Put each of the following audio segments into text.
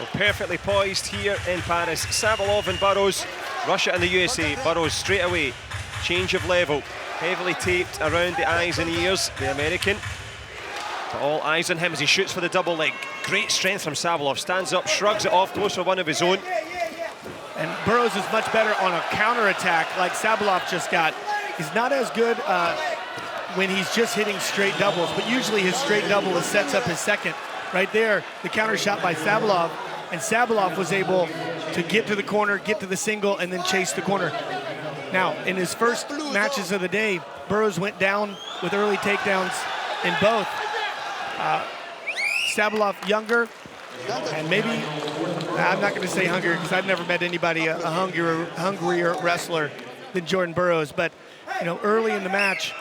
Well, perfectly poised here in Paris. Sabolov and Burroughs, Russia and the USA. Burroughs straight away, change of level. Heavily taped around the eyes and ears, the American. But all eyes on him as he shoots for the double leg. Great strength from Sabolov, stands up, shrugs it off, goes for one of his own. And Burroughs is much better on a counter-attack like Sabolov just got. He's not as good when he's just hitting straight doubles, but usually his straight double sets up his second. Right there, the counter shot by Sabolov, and Sabolov was able to get to the corner, get to the single, and then chase the corner. Now, in his first matches of the day, Burroughs went down with early takedowns in both. Sabolov younger, and maybe, I'm not going to say hungrier because I've never met anybody a hungrier wrestler than Jordan Burroughs, but you know, early in the match,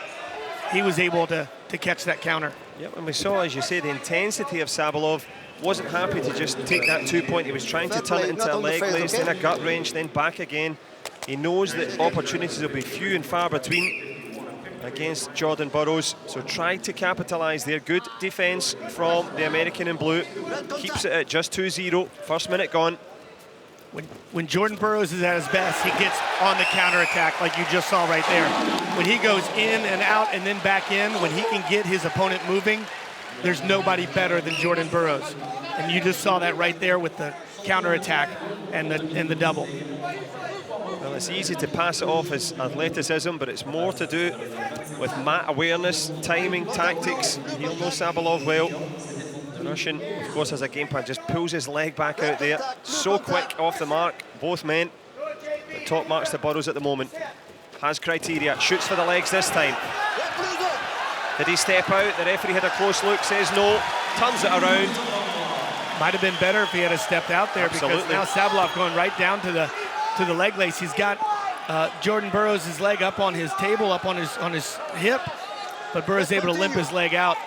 he was able to catch that counter. Yep, and we saw, as you say, the intensity of Sabolov. Wasn't happy to just take that 2-point. He was trying to turn it into a leg lace, then a gut wrench, then back again. He knows that opportunities will be few and far between against Jordan Burroughs, so tried to capitalise there. Good defence from the American in blue. Keeps it at just 2-0. First minute gone. When Jordan Burroughs is at his best, he gets on the counterattack like you just saw right there. When he goes in and out and then back in, when he can get his opponent moving, there's nobody better than Jordan Burroughs. And you just saw that right there with the counterattack and the double. Well, it's easy to pass it off as athleticism, but it's more to do with mat awareness, timing, tactics. He'll know Sabolov well. The Russian, of course, has a game plan, just pulls his leg back out there. So quick off the mark, both men. The top marks to Burroughs at the moment. Has criteria, shoots for the legs this time. Did he step out? The referee had a close look, says no, turns it around. Might have been better if he had stepped out there. Absolutely. Because now Sabolov going right down to the leg lace. He's got Jordan Burroughs' leg up on his table, up on his hip, but Burroughs able to limp his leg out.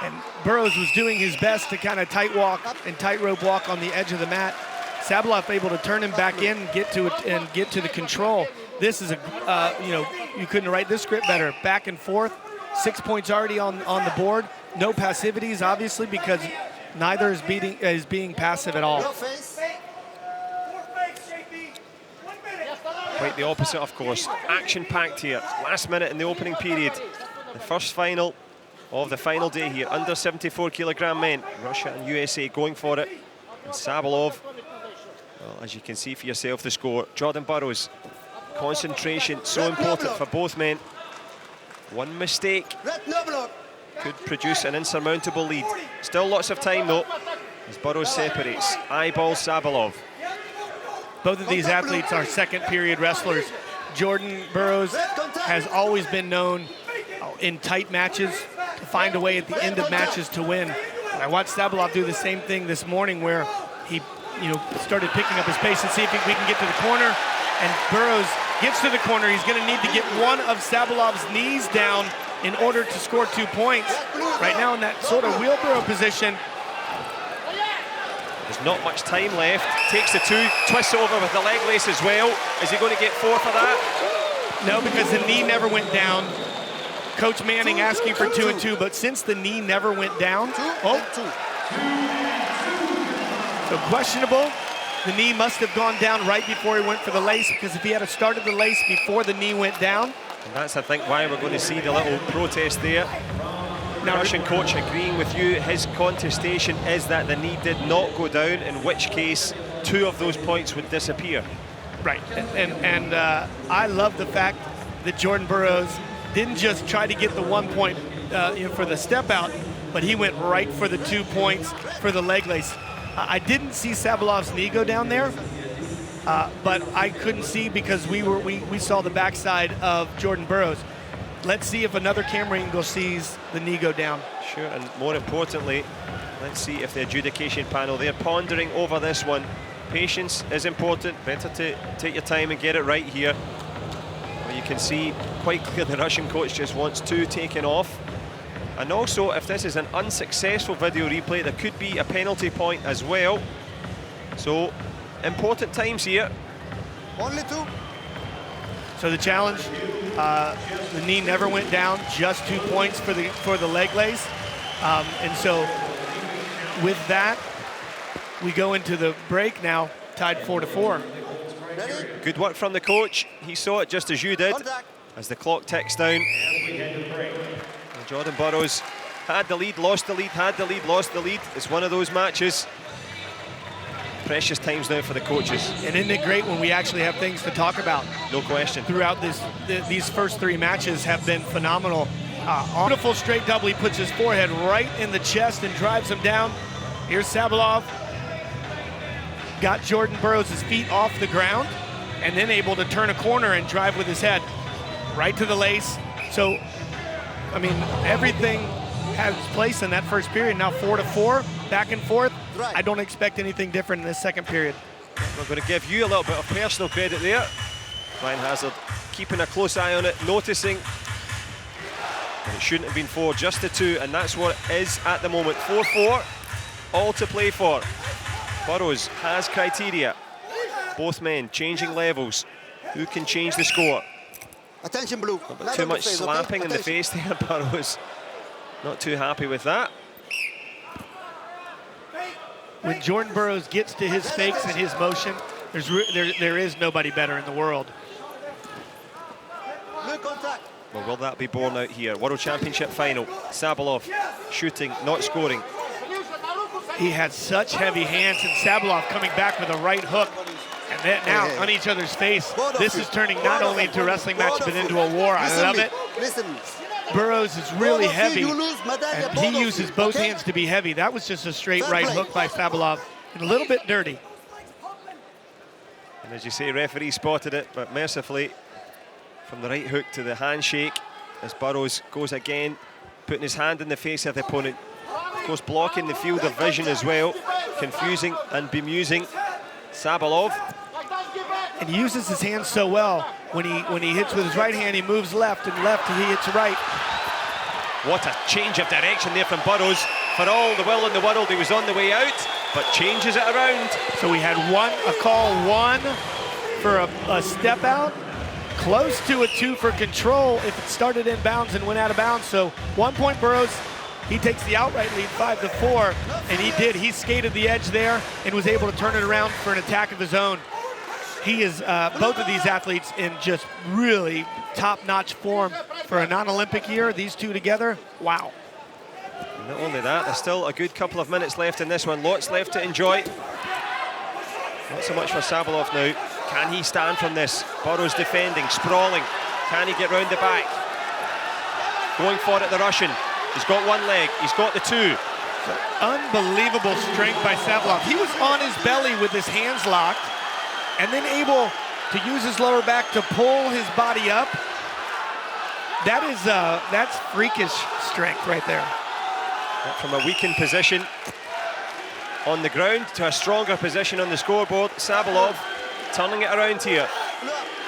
And Burroughs was doing his best to kind of tightrope walk on the edge of the mat. Sabolov able to turn him back in and get to the control. This is you couldn't write this script better. Back and forth, 6 points already on the board. No passivities, obviously, because neither is being passive at all. Quite the opposite, of course. Action-packed here. Last minute in the opening period. The first final of the final day here. Under 74 kilogram men. Russia and USA going for it. And Sabolov, well, as you can see for yourself, the score. Jordan Burroughs, concentration so important for both men. One mistake could produce an insurmountable lead. Still lots of time though, as Burroughs separates. Eyeballs Sabolov. Both of these athletes are second period wrestlers. Jordan Burroughs has always been known in tight matches to find a way at the end of matches to win. And I watched Sabolov do the same thing this morning where he started picking up his pace and see if we can get to the corner. And Burroughs gets to the corner. He's going to need to get one of Sabolov's knees down in order to score 2 points. Right now in that sort of wheelbarrow position. There's not much time left. Takes the two, twists over with the leg lace as well. Is he going to get 4 for that? No, because the knee never went down. Coach Manning asking for 2 and 2, but since the knee never went down, so questionable. The knee must have gone down right before he went for the lace, because if he had started the lace before the knee went down. And that's, I think, why we're going to see the little protest there. The Russian coach agreeing with you. His contestation is that the knee did not go down, in which case 2 of those points would disappear. Right, and I love the fact that Jordan Burroughs didn't just try to get the 1 point for the step out, but he went right for the 2 points for the leg lace. I didn't see Sabolov's knee go down there, but I couldn't see because we saw the backside of Jordan Burroughs. Let's see if another camera angle sees the knee go down. Sure, and more importantly, let's see if the adjudication panel, they're pondering over this one. Patience is important. Better to take your time and get it right here. Well, you can see quite clear the Russian coach just wants 2 taken off. And also, if this is an unsuccessful video replay, there could be a penalty point as well. So, important times here. Only 2. So the challenge, the knee never went down, just 2 points for the leg lace. And so with that, we go into the break now, tied 4-4. Good work from the coach. He saw it just as you did. As the clock ticks down, Jordan Burroughs had the lead, lost the lead, had the lead, lost the lead. It's one of those matches. Precious times now for the coaches. And isn't it great when we actually have things to talk about? No question. Throughout these first 3 matches have been phenomenal. Beautiful straight double. He puts his forehead right in the chest and drives him down. Here's Sabolov. Got Jordan Burroughs' feet off the ground and then able to turn a corner and drive with his head right to the lace. So, I mean, everything has place in that first period. Now 4-4, back and forth. I don't expect anything different in this second period. I'm going to give you a little bit of personal credit there. Ryan Hazard keeping a close eye on it, noticing that it shouldn't have been 4, just the 2, and that's what it is at the moment. 4-4, all to play for. Burroughs has criteria. Both men changing levels. Who can change the score? Attention, blue. Too much slapping in the face there, Burroughs. Not too happy with that. When Jordan Burroughs gets to his fakes and his motion, there is nobody better in the world. Well, will that be borne out here? World Championship final. Sabolov shooting, not scoring. He had such heavy hands, and Sabolov coming back with a right hook. And then now on each other's face. This is turning not only into a wrestling match, but into a war. I love it. Burroughs is really heavy, and he uses both hands to be heavy. That was just a straight right hook by Sabolov, and a little bit dirty. And as you say, referee spotted it, but mercifully, from the right hook to the handshake, as Burroughs goes again, putting his hand in the face of the opponent. Of course, blocking the field of vision as well, confusing and bemusing Sabolov. And he uses his hands so well. When he hits with his right hand, he moves left, and left he hits right. What a change of direction there from Burroughs. For all the will in the world, he was on the way out, but changes it around. So we had a call 1 for a step out, close to a 2 for control if it started in bounds and went out of bounds. So 1 point Burroughs. He takes the outright lead 5-4, and he did. He skated the edge there and was able to turn it around for an attack of his own. He is, both of these athletes in just really top-notch form for a non-Olympic year. These two together, wow. Not only that, there's still a good couple of minutes left in this one. Lots left to enjoy. Not so much for Sabolov now. Can he stand from this? Burroughs defending, sprawling. Can he get round the back? Going for it, the Russian. He's got one leg, he's got the 2. Unbelievable strength by Sabolov. He was on his belly with his hands locked, and then able to use his lower back to pull his body up. That's freakish strength right there. From a weakened position on the ground to a stronger position on the scoreboard. Sabolov turning it around here.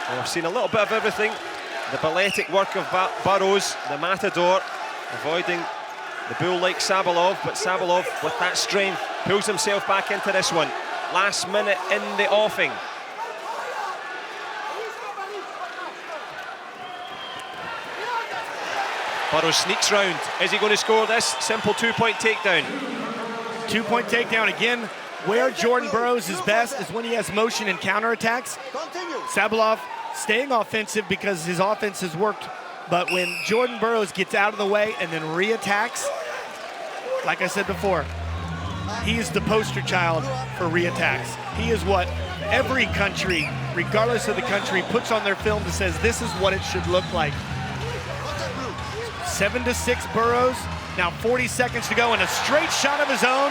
And we've seen a little bit of everything. The balletic work of Burroughs, the matador, avoiding the bull like Sabolov, but Sabolov with that strength pulls himself back into this one. Last minute in the offing. Burroughs sneaks round. Is he going to score this? Simple 2-point takedown. 2-point takedown again. Where Jordan Burroughs is best is when he has motion and counterattacks. Sabolov staying offensive because his offense has worked. But when Jordan Burroughs gets out of the way and then reattacks, like I said before, he is the poster child for reattacks. He is what every country, regardless of the country, puts on their film that says this is what it should look like. 7-6 Burroughs, now 40 seconds to go, and a straight shot of his own.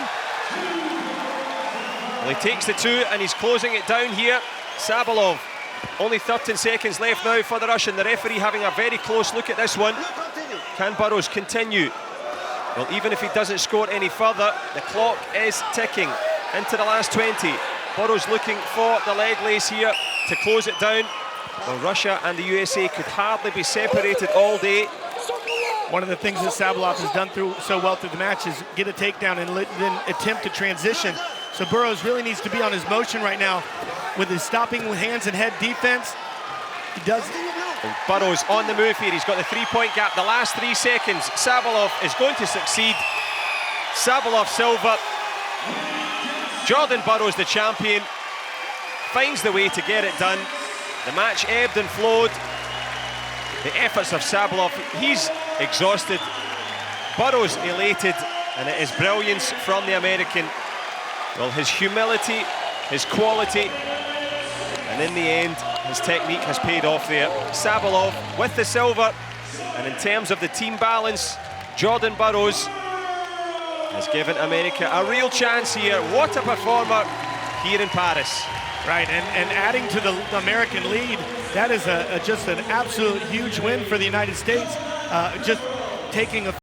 Well, he takes the 2 and he's closing it down here. Sabolov, only 13 seconds left now for the Russian. The referee having a very close look at this one. Can Burroughs continue? Well, even if he doesn't score any further, the clock is ticking into the last 20. Burroughs looking for the leg lace here to close it down. Well, Russia and the USA could hardly be separated all day. One of the things that Sabolov has done so well through the match is get a takedown and then attempt to transition. So Burroughs really needs to be on his motion right now with his stopping with hands and head defense. He does. And Burroughs on the move here. He's got the 3-point gap. The last 3 seconds. Sabolov is going to succeed. Sabolov silver. Jordan Burroughs, the champion, finds the way to get it done. The match ebbed and flowed. The efforts of Sabolov, he's exhausted. Burroughs elated, and it is brilliance from the American. Well, his humility, his quality, and in the end, his technique has paid off there. Sabolov with the silver, and in terms of the team balance, Jordan Burroughs has given America a real chance here. What a performer here in Paris. Right, and adding to the American lead, that is just an absolute huge win for the United States. Just taking a